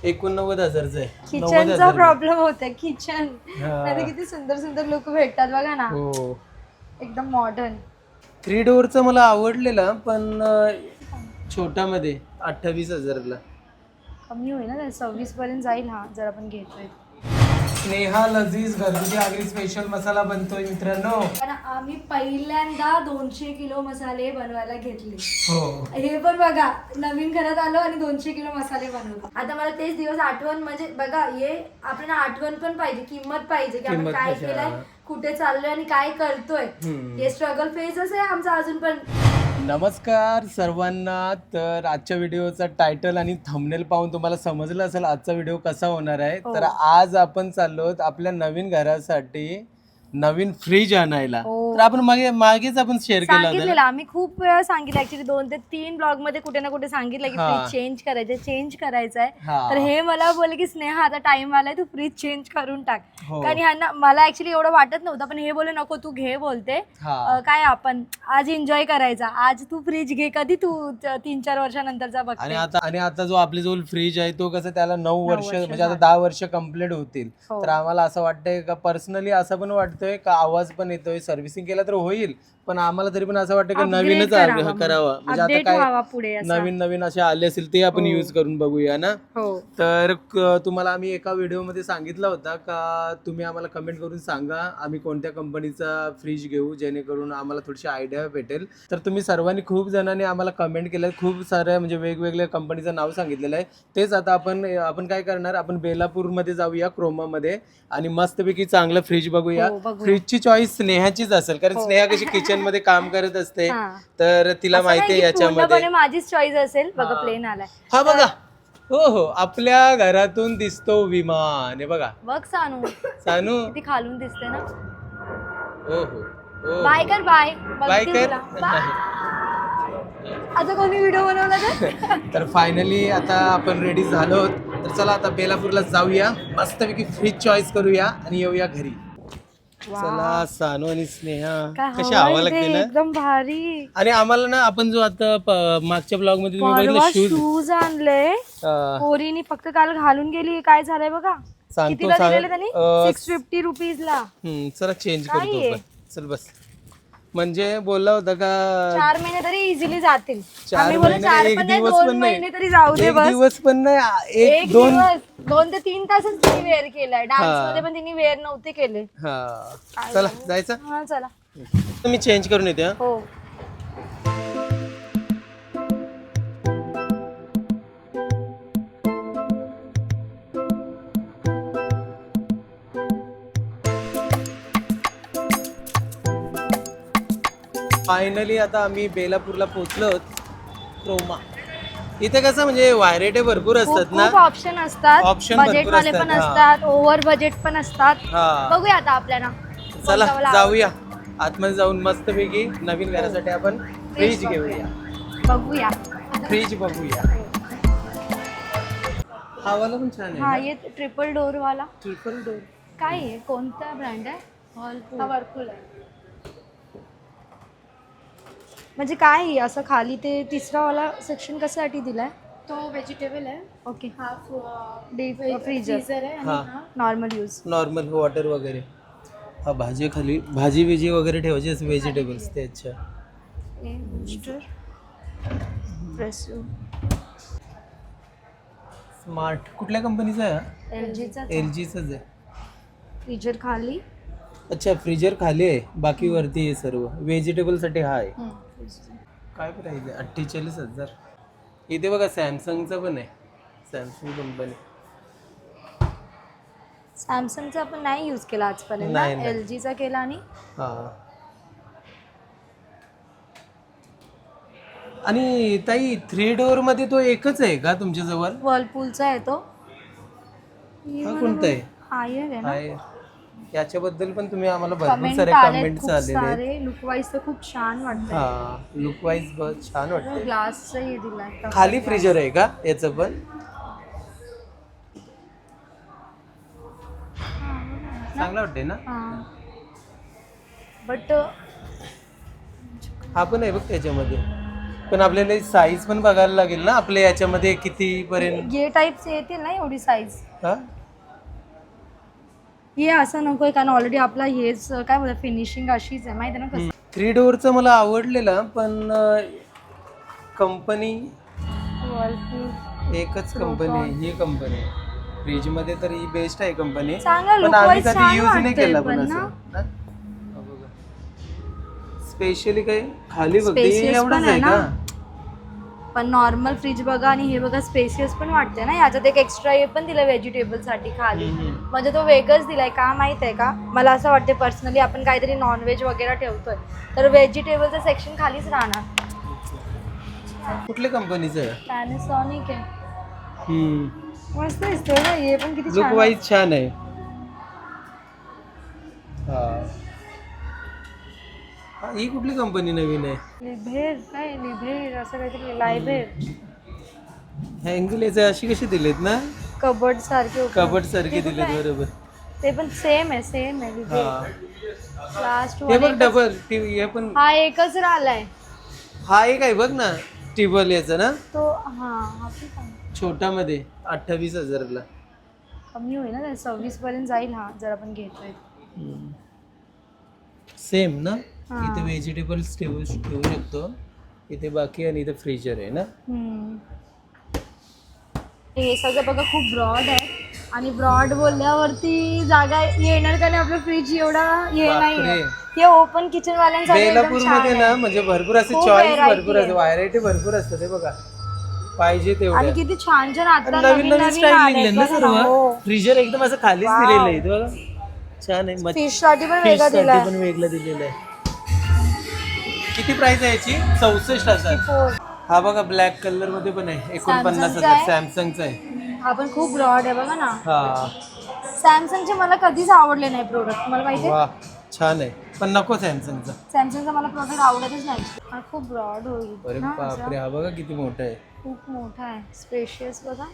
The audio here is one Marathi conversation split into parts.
89,000चं आहे. किचनचा प्रॉब्लेम होता किचन. नाही किती सुंदर सुंदर लुक भेटतात बघा ना. हो एकदम मॉडर्न. 3 डोअरचं मला आवडलेला पण छोट्यामध्ये 28,000ला. कमी होईल ना 26 पर्यंत जाईल हा जर आपण घेतोय. स्नेहा लजीज घरगुती आगरी स्पेशल मसाला बनतोय मित्रांनो. पण आम्ही पहिल्यांदा 200 किलो मसाले बनवायला घेतले. हो हे पण बघा नवीन घरात आलो आणि 200 किलो मसाले बनवले. आता मला तेच दिवस आठवण म्हणजे बघा हे आपल्याला आठवण पण पाहिजे किंमत पाहिजे की आपण काय केलंय कुठे चाललोय आणि काय करतोय. हे स्ट्रगल फेजच आहे आमचा अजून पण. नमस्कार सर्वांना. तर आजच्या व्हिडिओचा टायटल आणि थंबनेल पाहून तुम्हाला समजलं असेल आजचा व्हिडिओ कसा होणार आहे. तर आज आपण चाललो आपल्या नवीन घरासाठी नवीन फ्रीज आणायला. तर आपण मागेच आपण शेअर केला आम्ही खूप वेळा सांगितलं ऍक्च्युली 2 ते 3 ब्लॉग मध्ये कुठे ना कुठे सांगितलं की फ्रीज चेंज करायचं आहे. तर हे मला बोलले की स्नेहा आता टाइम आलाय तू फ्रीज चेंज करून टाक. कारण ह्यांना मला ऍक्च्युली एवढं वाटत नव्हतं पण हे बोले नको तू घे बोलते. काय आपण आज एन्जॉय करायचा. आज तू फ्रीज घे कधी तू 3-4 वर्षानंतरचा बघ. आणि आता जो आपल्या जवळ फ्रीज आहे तो कसं त्याला 9 वर्ष म्हणजे आता 10 वर्ष कंप्लीट होतील. तर आम्हाला असं वाटतंय का पर्सनली असं पण वाटतंय का आवाज पण येतोय सर्व्हिसिंग केला तर होईल पण आम्हाला तरी पण असं वाटतं की नवीनच करावं. म्हणजे आता काय नवीन असे आले असेल ते आपण युज करून बघूया ना. तर तुम्हाला आम्ही एका व्हिडिओ मध्ये सांगितलं होता का तुम्ही आम्हाला कमेंट करून सांगा आम्ही कोणत्या कंपनीचा फ्रीज घेऊ जेणेकरून आम्हाला थोडीशी आयडिया भेटेल. तर तुम्ही सर्वांनी खूप जणांनी आम्हाला कमेंट केलं खूप साऱ्या म्हणजे वेगवेगळ्या कंपनीचं नाव सांगितलेलं आहे. तेच आता आपण काय करणार आपण बेलापूरमध्ये जाऊया क्रोमामध्ये आणि मस्तपैकी चांगलं फ्रीज बघूया. फ्रीजची चॉईस स्नेहाचीच असेल कारण स्नेहा कशी किचन मध्ये काम करत असते तर तिला माहिती आहे याच्यामध्ये माझीच चॉईस असेल. बघा प्लेन आलाय हा बघा. हो आपल्या घरातून दिसतो विमान. हे बघा बघ सानू किती खालून दिसते ना. हो बाय कर बाय कर. आता कोणी व्हिडिओ बनवला तर फायनली आता आपण रेडी झालो. तर चला आता बेलापूरला जाऊया मस्तपैकी फ्रीज चॉईस करूया आणि येऊया घरी. चला सानू आणि स्नेहा कशी हवा लागते ना एकदम भारी. आणि आम्हाला ना आपण जो आता मागच्या ब्लॉग मध्ये तुम्ही बघितलं शूज आणले पोरीनी फक्त काल घालून गेली. काय झालंय बघा कितीला दिलेले त्यांनी 650 रुपीजला. चला चेंज करतो चल बस. म्हणजे बोलला होता का 4 महिने तरी इझिली जातील. 4 महिने एक दिवस पण नाही तरी जाऊ दे. एक दिवस पण नाही एक 2 ते 3 तासच तिने वेअर केलाय. डान्स मध्ये पण तिने वेअर नव्हते केले. चला जायचं. हा चला मी चेंज करून येते. हो फायनली आता आम्ही बेलापूरला पोहोचलो. क्रोमा इथे कसं म्हणजे व्हरायटी भरपूर असतात ना. खूप ऑप्शन असतात. बजेट वाले पण असतात ओव्हर बजेट पण असतात. बघूया आता आपल्याला. चला जाऊया आतमध्ये जाऊन मस्तपैकी नवीन घरासाठी आपण फ्रीज घेऊया. बघूया फ्रीज बघूया. हा वाला पण छान आहे. हा ये ट्रिपल डोर वाला. ट्रिपल डोर काय आहे कोणता ब्रँड आहे. व्हर्लपूल आहे. म्हणजे काय असं खाली ते तिसरा वाला सेक्शन कशासाठी दिलाय. तो व्हेजिटेबल आहे. ओके हाफ डीप फ्रीजर आहे आणि नॉर्मल यूज नॉर्मल वॉटर वगैरे. हा भाजी खाली भाजी वगैरे ठेवायची असं व्हेजिटेबल्स ते. अच्छा स्मार्ट कुठल्या कंपनीचा आहे. LGचाच आहे. फ्रीजर खाली. अच्छा फ्रीजर खाली आहे बाकी वरती आहे सर्व. व्हेजिटेबल साठी हा आहे. काय प्राइस आहे 48,000. इथे बघा सॅमसंगचा पण आहे. Samsung company. सॅमसंगचा आपण नाही यूज केला आजपर्यंत. LGचा केला आणि आणि ताई 3 डोअर मध्ये तो एकच आहे का तुमच्या जवळ. व्हर्लपूलचा आहे तो. हा कोणता आहे. हायर आहे. याच्याबद्दल पण तुम्ही आम्हाला भरपूर सारे कमेंट्स आलेले. लुक वाईज तर खूप छान वाटतं. लुक वाईज छान वाटतं. ग्लासचं हे दिलाय. खाली फ्रीजर आहे का याचं पण. चांगलं वाटतंय ना. बट हा पण आहे बघ त्याच्यामध्ये. पण आपल्याला साईज पण बघायला लागेल ना आपल्या याच्यामध्ये किती पर्यंत. ये टाईपचे येतील ना एवढी साईज. हा हे असं नकोय कारण ऑलरेडी आपला हेच काय बोलतात फिनिशिंग अशीच आहे माहिती आहे ना कसं. 3 डोअरचं मला आवडलेलं पण कंपनी एकच कंपनी आहे, ही कंपनी फ्रीज मध्ये तर ही बेस्ट आहे कंपनी. पण आम्ही कधी यूज नाही केला पण असं. स्पेशली काही खाली बघ एवढंच आहे का. पण नॉर्मल फ्रीज बघा आणि हे बघा स्पेसियस पण वाटते ना. याच्यात एक एक्स्ट्रा हे पण दिलं व्हेजिटेबल साठी खाली. म्हणजे तो वेगळंच दिलाय का माहित आहे का. मला असं वाटते पर्सनली आपण काहीतरी नॉनव्हेज वगैरे ठेवतोय तर व्हेजिटेबलचं सेक्शन खालीच राहणार. कुठल्या कंपनीचं आहे. पॅनासॉनिक आहे. मस्त दिसतोय ना हे पण किती लुक वाईज छान आहे. ही कुठली कंपनी नवीन आहे. लिभेर काय लिभेर असं काहीतरी लायभेर. अँगल याचे अशी कशी दिलेत ना कबर्ड सारखे कबर्ड सारखे दिलेत बरोबर. ते पण सेम आहे लास्ट हे बघ डबल हे पण. हा एकच राहिलाय. हा एक आहे बघ ना टेबल याचा ना तो. हा छोटा मध्ये 28,000ला कमी होईल ना 26 पर्यंत जाईल. हा जर आपण घेतोय सेम ना. इथे व्हेजिटेबल्स ठेवू शकतो इथे बाकी आणि इथे फ्रीजर आहे ना. हे सगळं बघा खूप ब्रॉड आहे आणि ब्रॉड बोलल्यावरती जागा येणार का नाही आपलं फ्रीज एवढा हे नाही. हे ओपन किचन वाल्यांसाठी बेलापूर मध्ये ना म्हणजे भरपूर असे चॉईस भरपूर असते व्हरायटी भरपूर असते. ते बघा पाहिजे तेवढे. आणि किती छान छान आता नवीन नवीन स्टाईल निघले ना सर्व. फ्रीजर एकदम असं खालीच दिलेलं आहे बघा छान आहे. फिश साठी पण वेगळं दिलंय. पण वेगळं दिलेलं आहे. किती प्राइस आहे याची 64,000. हा बघा ब्लॅक कलर मध्ये पण आहे 49,000 सॅमसंगचा आहे. हा पण खूप ब्रॉड आहे बघा ना. हा सॅमसंगचे मला कधीच आवडले नाही प्रोडक्ट. मला माहिती वा छान आहे पण नको सॅमसंगचा मला प्रोडक्ट आवडतच नाही. हा खूप ब्रॉड होईल. अरे बापरे हा बघा किती मोठा आहे. खूप मोठा आहे स्पेशियस बघा.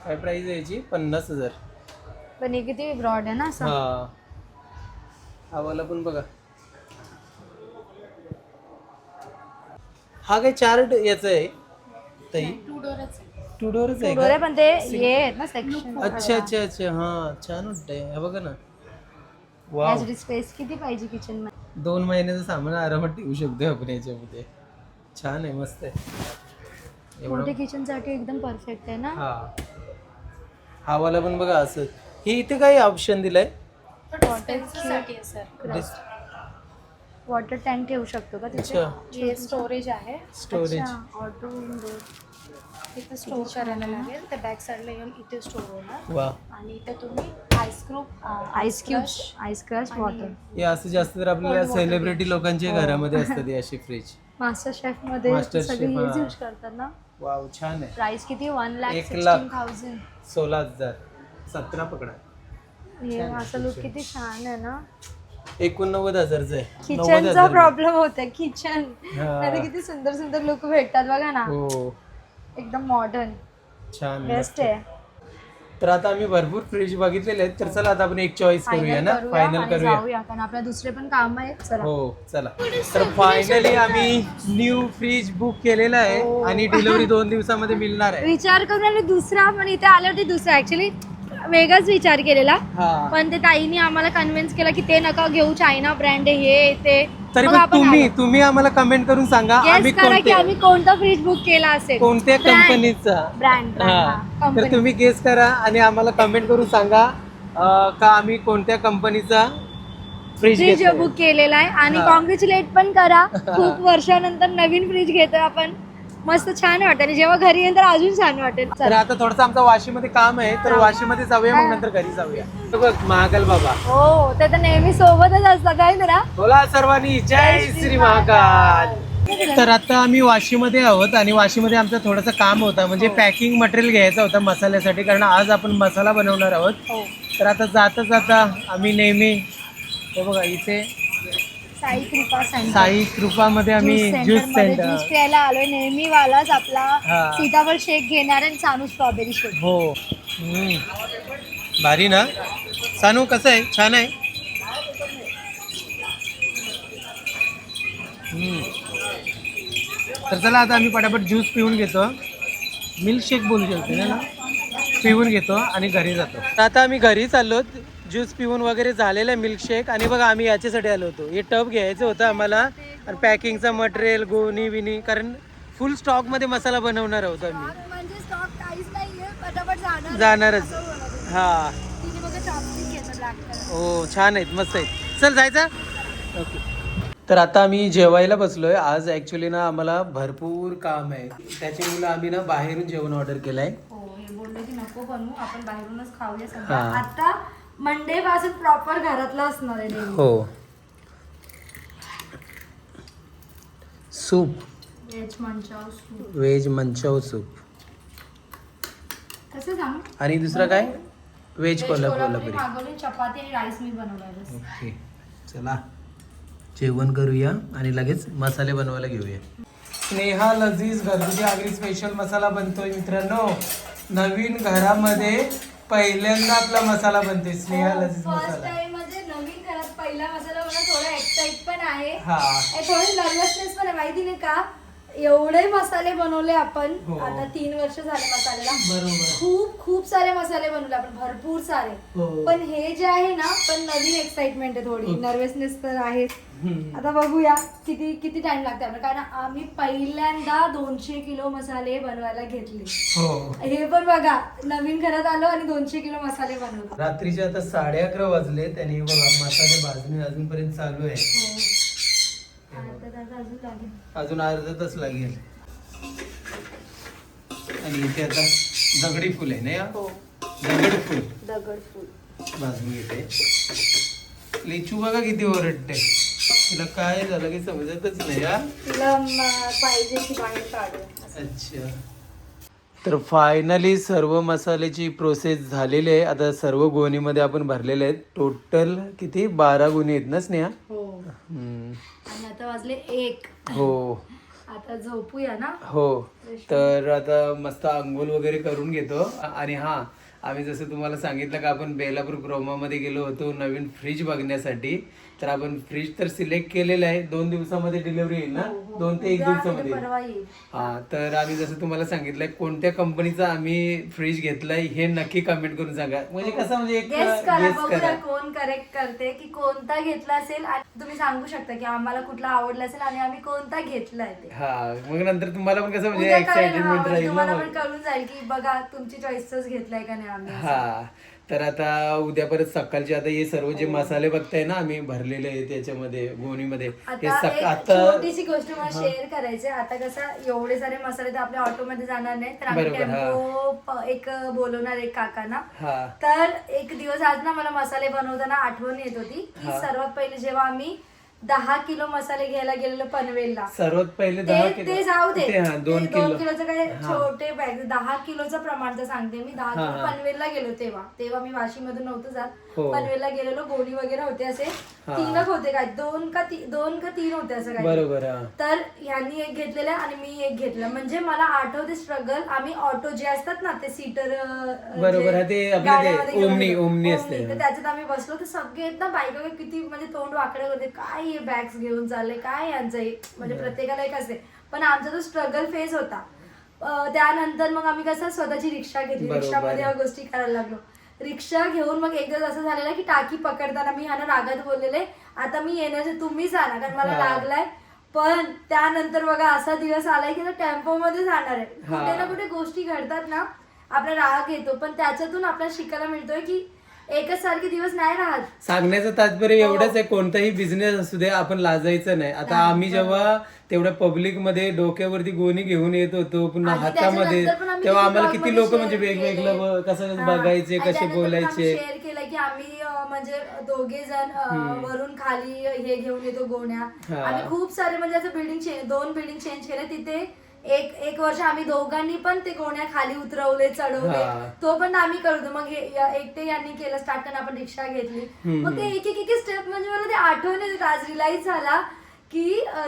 काय प्राइस आहे याची 50,000. पण हे किती ब्रॉड आहे ना असं. हा वाला पण बघा. हा काय 4 याचा आहे ताई. 2 डोअरच आहे का. पण ते हे आहेत ना सेक्शन. अच्छा हा छान वाटतंय. हे बघा ना वाव. स्पेस किती पाहिजे किचन मध्ये. 2 महिन्याचं सामान आरामात ठेवू शकतो आपण याच्यामध्ये. छान आहे मस्त आहे. मोठे किचन साठी एकदम परफेक्ट आहे ना. हा वाला पण बघा असं. हे इथे काय ऑप्शन दिलाय. वॉटर टँक ठेवू शकतो का तिथे. स्टोरेज आहे. स्टोरेज ऑटो विंडो इथे स्टोर करायला लागेल. त्या बॅक साईडला येऊन इथे स्टोर होणार. वा. आणि इथे तुम्ही आईस क्रश वॉटर. हे असं जास्त तर आपल्याला सेलिब्रिटी लोकांच्या घरामध्ये असतात ही अशी फ्रीज. मास्टर शेफ मध्ये सगळे यूज करतात ना. वाव छान आहे. प्राइस किती 1,16,000 16,000 17 पकडा. हे असं लुक किती छान आहे ना. 89,000चं आहे. किचनचा प्रॉब्लेम होता किचन. नाही किती सुंदर सुंदर लुक भेटतात बघा ना. हो एकदम मॉडर्न छान बेस्ट आहे. तर आता आम्ही भरपूर फ्रीज बघितलेले आहेत. तर चला आता आपण एक चॉईस करूया ना. फायनल करूया कारण आपल्या दुसरे पण काम आहेत. चला हो चला. तर फायनली आम्ही न्यू फ्रीज बुक केलेला आहे आणि डिलिव्हरी 2 दिवसामध्ये मिळणार आहे. विचार करून आणि दुसरा पण इथे आल्यावरती दुसरा ऍक्च्युली वेगळाच विचार केलेला. पण ते ताईने आम्हाला कन्व्हिन्स केला की ते नका घेऊ चायना ब्रँड आहे हे ते. तरी तुम्ही आम्हाला कमेंट करून सांगा आम्ही कोणता फ्रीज बुक केला असेल कोणत्या कंपनीचा ब्रँड. तर तुम्ही गेस करा आणि आम्हाला कमेंट करून सांगा का आम्ही कोणत्या कंपनीचा फ्रीज बुक केलेला आहे. आणि कॉंग्रॅच्युलेट पण करा. खूप वर्षानंतर नवीन फ्रीज घेतोय आपण. मस्त छान वाटेल आणि जेव्हा घरी येईल तर अजून छान वाटेल. तर आता थोडंसं आमचं वाशीमध्ये काम आहे तर वाशीमध्ये जाऊया मग नंतर घरी जाऊया. बघ महाकाल बाबा. हो ते तर नेहमी सोबतच असतात. काय जरा बोला सर्वांनी जय श्री महाकाल. तर आता आम्ही वाशीमध्ये आहोत आणि वाशीमध्ये आमचं थोडंसं काम होतं म्हणजे पॅकिंग मटेरियल घ्यायचं होतं मसाल्यासाठी कारण आज आपण मसाला बनवणार आहोत. तर आता जाता आम्ही नेहमी हे बघा इथे साई कृपामध्ये आम्ही ज्यूस प्यायला आलोय. नेहमी वालाच आपला सीताफळ शेक घेणार आणि सानू स्ट्रॉबेरी शेक. हो भारी ना. सानू कसं आहे. छान आहे. तर चला आता आम्ही पटापट ज्यूस पिऊन घेतो, मिल्कशेक बोलू शकते ना, पिऊन घेतो आणि घरी जातो. आता आम्ही घरी चाललो, ज्यूस पिऊन वगैरे झालेलं आहे मिल्कशेक. आणि बघा आम्ही याच्यासाठी आलो होतो, हे टब घ्यायचं होतं आम्हाला आणि पॅकिंगचं मटेरियल गोणी विनी, कारण फुल स्टॉकमध्ये मसाला बनवणार आहोत आम्ही. म्हणजे स्टॉक काहीच नाहीये, पटापट जाणारच. हा तिने बघा चॉपस्टिक घेतलं ब्लॅक कलर. हो छान आहेत, मस्त आहेत. चल जायचं. ओके. तर आता आम्ही जेवायला बसलोय. आज ॲक्च्युली ना आम्हाला भरपूर काम आहे, त्याच्यामुळे आम्ही ना बाहेरून जेवण ऑर्डर केलं आहे. हो, हे बोलले की नको बनवू, आपण बाहेरूनच खाऊया सध्या. आता मंडे पासून प्रॉपर घरातला असणार आहे daily. हो. Soup, veg manchow soup. कसं सांग? आणि दुसरं काय? व्हेज कोल्हापुरी मागवली, चपाती आणि राईस मी बनवलाय. ओके, चला जेवण करूया आणि लगेच मसाले बनवायला घेऊया. स्नेहा लजीज घरगुती आगरी स्पेशल मसाला बनतोय मित्रांनो. नवीन घरामध्ये पहिल्यांदा आपला मसाला बनतोय, स्नेहा लजीज फर्स्ट मसाला. टाइम म्हणजे नवीन घरात पहिला मसाला मला थोडा एक्साइट पण आहे, हा थोडी नर्वसनेस पण आहे. माहिती नाही का, एवढे मसाले बनवले आपण. हो. आता 3 वर्ष झाले मसाल्याला. बरोबर. खूप खूप सारे मसाले बनवले आपण, भरपूर सारे. हो. पण हे जे आहे ना, पण नवीन एक्साइटमेंट आहे, थोडी नर्वसनेस तर आहेच. हम्म. आता बघूया किती किती टाइम लागते आपल्याला, कारण आम्ही पहिल्यांदा 200 किलो मसाले बनवायला घेतले. हो. हे पण बघा, नवीन घरात आलो आणि 200 किलो मसाले बनवले. रात्रीचे आता 11:30 वाजले, त्यांनी बघा मसाले भाजणे अजूनपर्यंत चालू आहे. अजून अर्धा तास लागेल. आणि इथे आता दगडी फुल आहे ना, या दगड फुल भाजून घेते. लिचू बघा किती ओरडते, तिला काय झालं की समजतच नाही. या तिला पाहिजे की बाहेर काढू. अच्छा. तर फायनली सर्व मसाल्याची प्रोसेस झालेली आहे. आता सर्व गोणीमध्ये आपण भरलेले आहेत. टोटल किती 12 गोणी आहेत ना स्नेहा? हो. आणि आता वाजले 1. हो. आता झोपूया ना. हो. तर आता मस्त अंघोळ वगैरे करून घेतो. आणि हा, आम्ही जसं तुम्हाला सांगितलं का आपण बेलापूर क्रोमामध्ये गेलो होतो नवीन फ्रीज बघण्यासाठी. तर आपण फ्रीज तर सिलेक्ट केलेलं आहे. 2 दिवसामध्ये डिलिव्हरी येईल ना, 2 ते 1 दिवसामध्ये. हा, तर आम्ही जसं तुम्हाला सांगितलंय कोणत्या कंपनीचा आम्ही फ्रीज घेतलाय हे नक्की कमेंट करून सांगा. म्हणजे कसं, म्हणजे एक गेस करा कोण करेक्ट करते, की कोणता घेतला असेल. तुम्ही सांगू शकता की आम्हाला कुठला आवडला असेल आणि आम्ही कोणता घेतलाय ते. हा, मग नंतर तुम्हाला पण कसं म्हणजे एक्साइटमेंट राहील ना, तुम्हाला पण कळून जाईल की बघा तुमची चॉईसच घेतलाय का नाही आम्ही. हा. तर आता उद्या परत सकाळचे आता हे सर्व जे मसाले बघताय ना आम्ही भरलेले आहे त्याच्यामध्ये गोणीमध्ये, आता छोटीशी गोष्ट मला शेअर करायची. आता कसं एवढे सारे मसाले तर आपल्या ऑटो मध्ये जाणार नाही, तर आम्ही टेम्पो एक बोलवणार एक काकांना. तर एक दिवस आज ना मला मसाले बनवताना आठवण येत होती की सर्वात पहिले जेव्हा आम्ही 10 किलो मसाले घ्यायला गेलेलो पनवेलला, सर्वात पहिले 10 किलो ते जाऊ दे, 2 किलोचं काय छोटे बॅग, 10 किलोचं प्रमाण सांगते मी. 10 किलो पनवेलला गेलो तेव्हा मी वाशी मधून नव्हतं जात. पनवेलला गेलेलो, गोणी वगैरे होते, असे 3 होते काय, 2 का 3 होते असं काय. बरोबर. तर ह्यांनी एक घेतलेलं आणि मी एक घेतलं. म्हणजे मला आठवते स्ट्रगल. आम्ही ऑटो जे असतात ना ते सीटर, बरोबर, ते आपले ओमनी असते, तर त्याच्यात आम्ही बसलो. तर सगळे आहेत ना बायका किती म्हणजे तोंड वाकडे होते, काय हे बॅग्स घेऊन चालले, काय यांचं हे, म्हणजे प्रत्येकाला एक असते. पण आमचा तो स्ट्रगल फेज होता. त्यानंतर मग आम्ही कसं स्वतःची रिक्षा घेतली, रिक्षामध्ये या गोष्टी करायला लागलो. रिक्षा घेऊन मग एक दिवस असं झालेलं की टाकी पकडताना मी ह्याला रागात बोललेले, आता मी येण्याचे तुम्हीच आणा कारण मला लागलाय. पण त्यानंतर बघा असा दिवस आलाय की टेम्पो मध्ये जाणार आहे. कुठे ना कुठे गोष्टी घडतात ना, आपला राग येतो, पण त्याच्यातून आपल्याला शिकायला मिळतोय की एकच सारखे दिवस नाही राहत. सांगण्याचं तात्पर्य एवढंच आहे, कोणताही बिझनेस असू दे आपण लाजायचं नाही. आता आम्ही जेव्हा तेवढ्या पब्लिक मध्ये डोक्यावरती गोणी घेऊन येत होतो पुन्हा हातामध्ये, तेव्हा आम्हाला किती लोक म्हणजे वेगवेगळं कसं बघायचे, कसे बोलायचे. शेअर केलं की आम्ही म्हणजे 2 जण वरून खाली हे घेऊन येतो गोण्या. आम्ही खूप सारे म्हणजे असं 2 बिल्डिंग चेंज केले. तिथे एक वर्ष आम्ही दोघांनी पण ते गोण्या खाली उतरवले, चढवले, तो पण आम्ही करतो. मग एकटे यांनी केलं स्टार्ट करून आपण रिक्षा घेतली. मग ते एक एक स्टेप म्हणजे मला ते आठवण येत, आज रिलाइज झाला की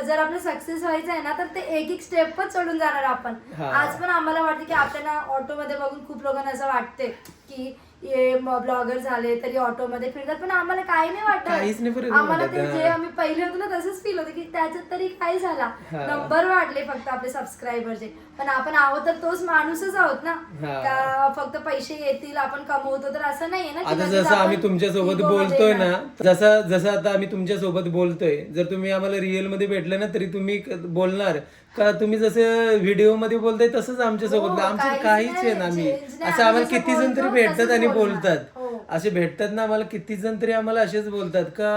जर आपलं सक्सेस व्हायचं आहे ना तर ते एक स्टेपच चढून जाणार आपण. आज पण आम्हाला वाटतं की आपल्याला ऑटो मध्ये बघून खूप लोकांना असं वाटते की हे ब्लॉगर झाले तरी ऑटोमध्ये फिरतात, पण आम्हाला काही नाही काहीच नाही वाटत. फरक आम्हाला वाटत, ते हा. जे आम्ही पहिले होतो ना तसंच फील होतं की त्याच्यात तरी काय झाला, नंबर वाढले फक्त आपले सबस्क्रायबरचे, पण आपण आहोत तर तोच माणूसच आहोत ना, का फक्त पैसे येतील आपण कमवतो तर असं नाहीये ना. आता जसं आम्ही तुमच्या सोबत बोलतोय ना, जसं आता आम्ही तुमच्या सोबत बोलतोय, जर तुम्ही आम्हाला रिअल मध्ये भेटले ना तरी तुम्ही बोलणार का तुम्ही जसं व्हिडिओ मध्ये बोलताय तसंच आमच्या सोबत, आमचं काहीच आहे ना. आम्ही असं आम्हाला किती जण तरी भेटतात आणि बोलतात, असे भेटतात ना आम्हाला किती जण तरी आम्हाला असेच बोलतात का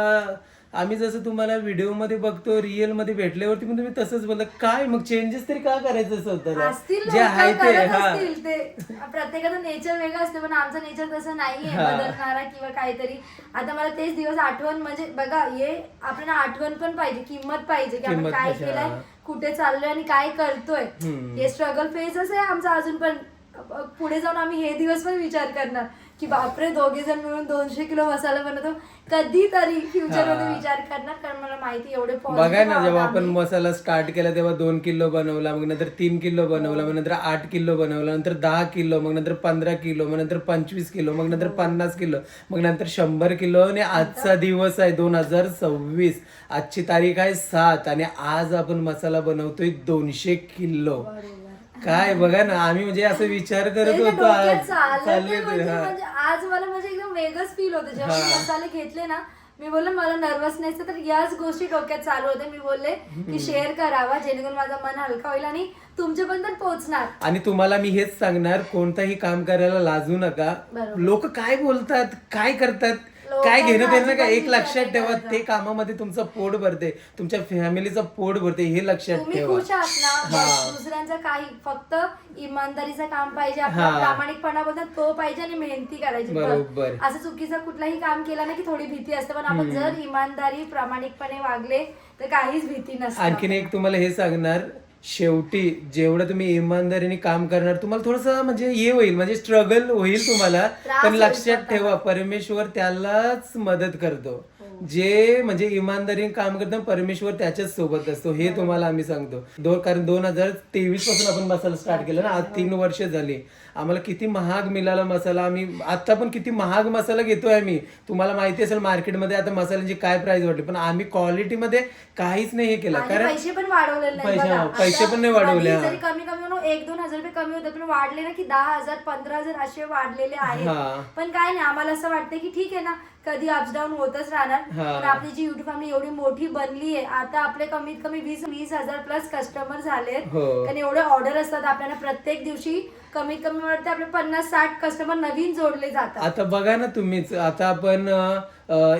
आम्ही जसं तुम्हाला व्हिडिओ मध्ये बघतो रिअल मध्ये भेटल्यावरती पण तुम्ही तसंच बोलता. काय मग चेंजेस तरी का करायचं स्वतःला, जे आहे ते. प्रत्येकाचं नेचर वेगळं असतं, पण आमचं नेचर तसं नाहीये बदलणारा किंवा काहीतरी. आता मला तेच दिवस आठवण, म्हणजे बघा हे आपल्याला आठवण पण पाहिजे, किंमत पाहिजे की आपण काय केलंय, कुठे चाललोय आणि काय करतोय. हे स्ट्रगल फेजच आहे आमचा अजून पण. पुढे जाऊन आम्ही हे दिवस पण विचार करणार की बापरे 2 जण मिळून 200 किलो मसाला बनवतो, कधीतरी फ्युचर मध्ये विचार करणार. कारण मला माहिती एवढे बघा ना, जेव्हा आपण मसाला स्टार्ट केला तेव्हा 2 किलो बनवला, मग नंतर 3 किलो बनवला, मग नंतर 8 किलो बनवला, नंतर 10 किलो, मग नंतर 15 किलो, मग नंतर 25 किलो, मग नंतर 50 किलो, मग नंतर 100 किलो. आणि आजचा दिवस आहे 2026, आजची तारीख आहे 7 आणि आज आपण मसाला बनवतोय 200 किलो. काय बघा ना, आम्ही म्हणजे असं विचार करत होतो आज चालले आज मला म्हणजे एकदम वेगळंच फील होतं जेव्हा मी मसाले घेतले ना. मी बोलले मला नर्वसनेस तर याच गोष्टी डोक्यात चालू होते. मी बोलले की शेअर करावा जेणेकरून माझं मन हलका होईल आणि तुमच्यापर्यंत पोहोचणार. आणि तुम्हाला मी हेच सांगणार, कोणताही काम करायला लाजू नका. लोक काय बोलतात, काय करतात, काय घेणं देणं का. एक लक्षात ठेवा, ते कामामध्ये तुमचं पोट भरते, तुमच्या फॅमिलीचं पोट भरते, हे लक्षात ठेवा. तुम्ही खुश आहात ना, दुसऱ्यांचं काही, फक्त इमानदारीचं काम पाहिजे, आपला प्रामाणिकपणा बोलतात तो पाहिजे आणि मेहनती करायची. बरोबर. असं चुकीचं कुठलाही काम केलं ना की थोडी भीती असते, पण आपण जर इमानदारी प्रामाणिकपणे वागले तर काहीच भीती नसते. आणखीन एक तुम्हाला हे सांगणार, शेवटी जेवढं तुम्ही इमानदारीने काम करणार तुम्हाला थोडंसं म्हणजे हे होईल, म्हणजे स्ट्रगल होईल तुम्हाला, पण लक्षात ठेवा परमेश्वर त्यालाच मदत करतो. जे म्हणजे इमानदारीने काम करतो परमेश्वर त्याच्याच सोबत असतो, हे तुम्हाला आम्ही सांगतो. कारण 2023 पासून आपण मसाला स्टार्ट केला ना, आज 3 वर्ष झाली. आम्हाला किती महाग मिळाला मसाला, आम्ही आता पण किती महाग मसाला घेतोय आम्ही. तुम्हाला माहिती असेल मार्केटमध्ये आता मसाल्यांची काय प्राइस वाटली, पण आम्ही क्वालिटीमध्ये काहीच नाही हे केलं. कारण पैसे पण वाढवलेले पैसे पण नाही वाढवले. कमी कमी म्हणून 1-2 हजार रुपये कमी होते, पण वाढले ना की 10,000 15,000 असे वाढलेले आहेत. पण काय नाही, आम्हाला असं वाटतं की ठीक आहे ना, कधी अप्स डाऊन होतच राहणार. पण आपली जी युट्यूब फॅमिली एवढी मोठी बनली आहे, आता आपले कमीत कमी 20,000 प्लस कस्टमर झालेत. कारण एवढे ऑर्डर असतात आपल्याला प्रत्येक दिवशी, कमीत कमी वाटतं आपले 50-60 कस्टमर नवीन जोडले जातात. आता बघा ना तुम्हीच, आता आपण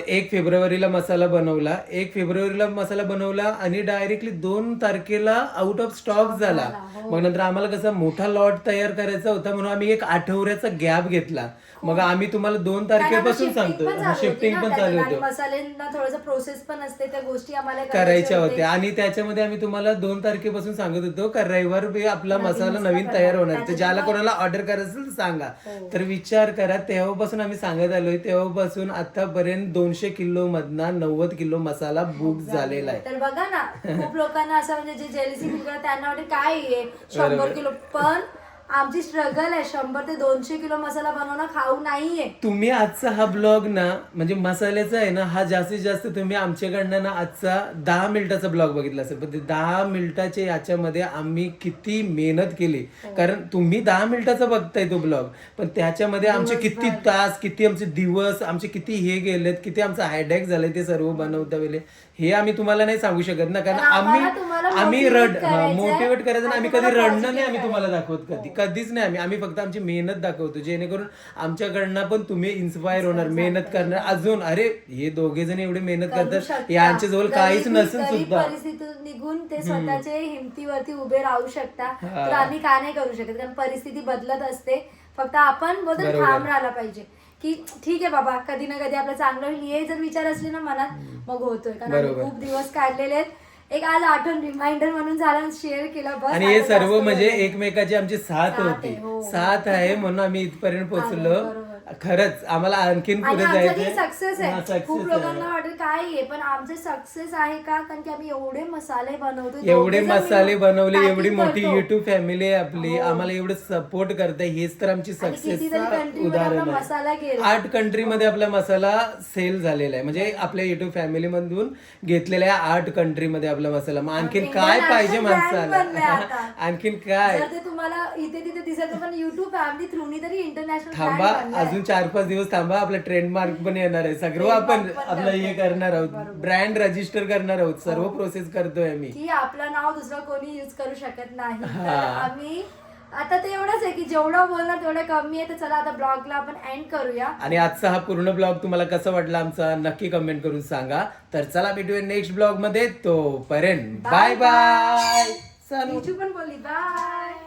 1 फेब्रुवारीला मसाला बनवला, 1 फेब्रुवारीला मसाला बनवला आणि डायरेक्टली 2 तारखेला आउट ऑफ स्टॉक झाला. मग नंतर आम्हाला कसं मोठा लॉट तयार करायचा होता म्हणून आम्ही 1 आठवड्याचा गॅप घेतला. मग आम्ही तुम्हाला 2 तारखेपासून सांगतो, शिफ्टिंग पण चालू होतं, मसाल्यांना थोडंसं प्रोसेस पण असते, त्या गोष्टी आम्हाला करायच्या होत्या. आणि त्याच्यामध्ये आम्ही तुम्हाला 2 तारखेपासून सांगत होतो का रविवार आपला मसाला नवीन तयार होणार, तर ज्याला कोणाला ऑर्डर करायचं असेल तर सांगा. तर विचार करा, तेव्हापासून आम्ही सांगत आलोय, तेव्हापासून आतापर्यंत 200 किलो मधनं 90 किलो मसाला बुक झालेला आहे. तर बघा ना, खूप लोकांना असं म्हणजे जे जेलसी फील करतात त्यांना वाटतं काय आहे 100 किलो, पण आमची स्ट्रगल आहे 100 ते 200 किलो मसाला बनवणं खाऊ नाहीये. तुम्ही आजचा हा ब्लॉग ना, म्हणजे मसाल्याचा आहे ना, हा जास्तीत जास्त तुम्ही आमच्याकडनं ना आजचा 10 मिनिटाचा ब्लॉग बघितला असेल, पण ते 10 मिनिटाच्या याच्यामध्ये आम्ही किती मेहनत केली. कारण तुम्ही 10 मिनिटाचा बघताय तो ब्लॉग, पण त्याच्यामध्ये आमचे किती तास, किती आमचे दिवस, आमचे किती हे गेलेत, किती आमचा हायडॅक झालंय ते सर्व बनवता वेळे, हे आम्ही तुम्हाला नाही सांगू शकत ना. कारण आम्ही मोटिवेट करायचं ना, आम्ही कधी रडणं नाही आम्ही तुम्हाला दाखवत, कधीच नाही. आम्ही फक्त आमची मेहनत दाखवतो, जेणेकरून आमच्याकडनं पण तुम्ही इन्स्पायर होणार, मेहनत करणार. अजून अरे हे 2 जण एवढे मेहनत करतात, यांच्या जवळ काहीच नसेल सुद्धा, परिस्थितीतून निघून ते स्वतःच्या हिमतीवरती उभे राहू शकता. तर आम्ही का नाही करू शकत, कारण परिस्थिती बदलत असते, फक्त आपण बोलतो ठाम राहायला पाहिजे की ठीक आहे बाबा, कधी ना कधी आपलं चांगलं होईल, हे जर विचार असले ना मनात, मग होतोय. कारण खूप दिवस काढलेले आहेत, एक आज आठवण रिमाइंडर म्हणून झाला, शेअर केला बस. आणि हे सर्व म्हणजे एकमेकाची आमची साथ होती, साथ आहे म्हणून आम्ही इथपर्यंत पोहोचलो. खरंच आम्हाला आणखीन आणि पुढे आमचं जायचंय. सक्सेस हा, आहे. success खूप आहे. लोकांना वाटेल काय आहे, पण आमचे सक्सेस आहे का, कारण की आम्ही एवढे मसाले बनवतो, एवढे दोघे जण मसाले मिळून बनवले, packing एवढी मोठी करतो. युट्यूब फॅमिली आहे आपली, हो. आम्हाला एवढं सपोर्ट करते, हेच तर आमची आणि कितीतरी सक्सेसचं country मध्ये उदाहरण आपला आहे. मसाला गेला. 8 कंट्रीमध्ये आपला मसाला सेल झालेला आहे, म्हणजे आपल्या युट्यूब फॅमिली मधून घेतलेल्या 8 कंट्रीमध्ये आपला मसाला. मग आणखीन काय पाहिजे International brand माणसाला? बनलंय आता. आणखीन काय? जर ते तुम्हाला इथे तिथे दिसत पण युट्यूब फॅमिली थ्रूनी तरी इंटरनॅशनल थांबा, अजून 4-5 दिवस थांबा, आपला ट्रेडमार्क पण येणार आहे, सगळं आपण आपलं हे करणार आहोत, ब्रँड रजिस्टर करणार आहोत, सर्व प्रोसेस करतोय आम्ही. की आपलं नाव दुसरं कोणी युज करू शकत नाही. तर आम्ही आता ते एवढंच आहे की जेवढं बोलणार तेवढं कमी आहे. तर चला आता ब्लॉगला आपण एंड करूया. आणि आजचा हा पूर्ण ब्लॉग तुम्हाला कसा वाटला आमचा नक्की कमेंट करून सांगा. तर चला भेटूया नेक्स्ट ब्लॉग मध्ये, तोपर्यंत बाय बाय. पण बोलली बाय.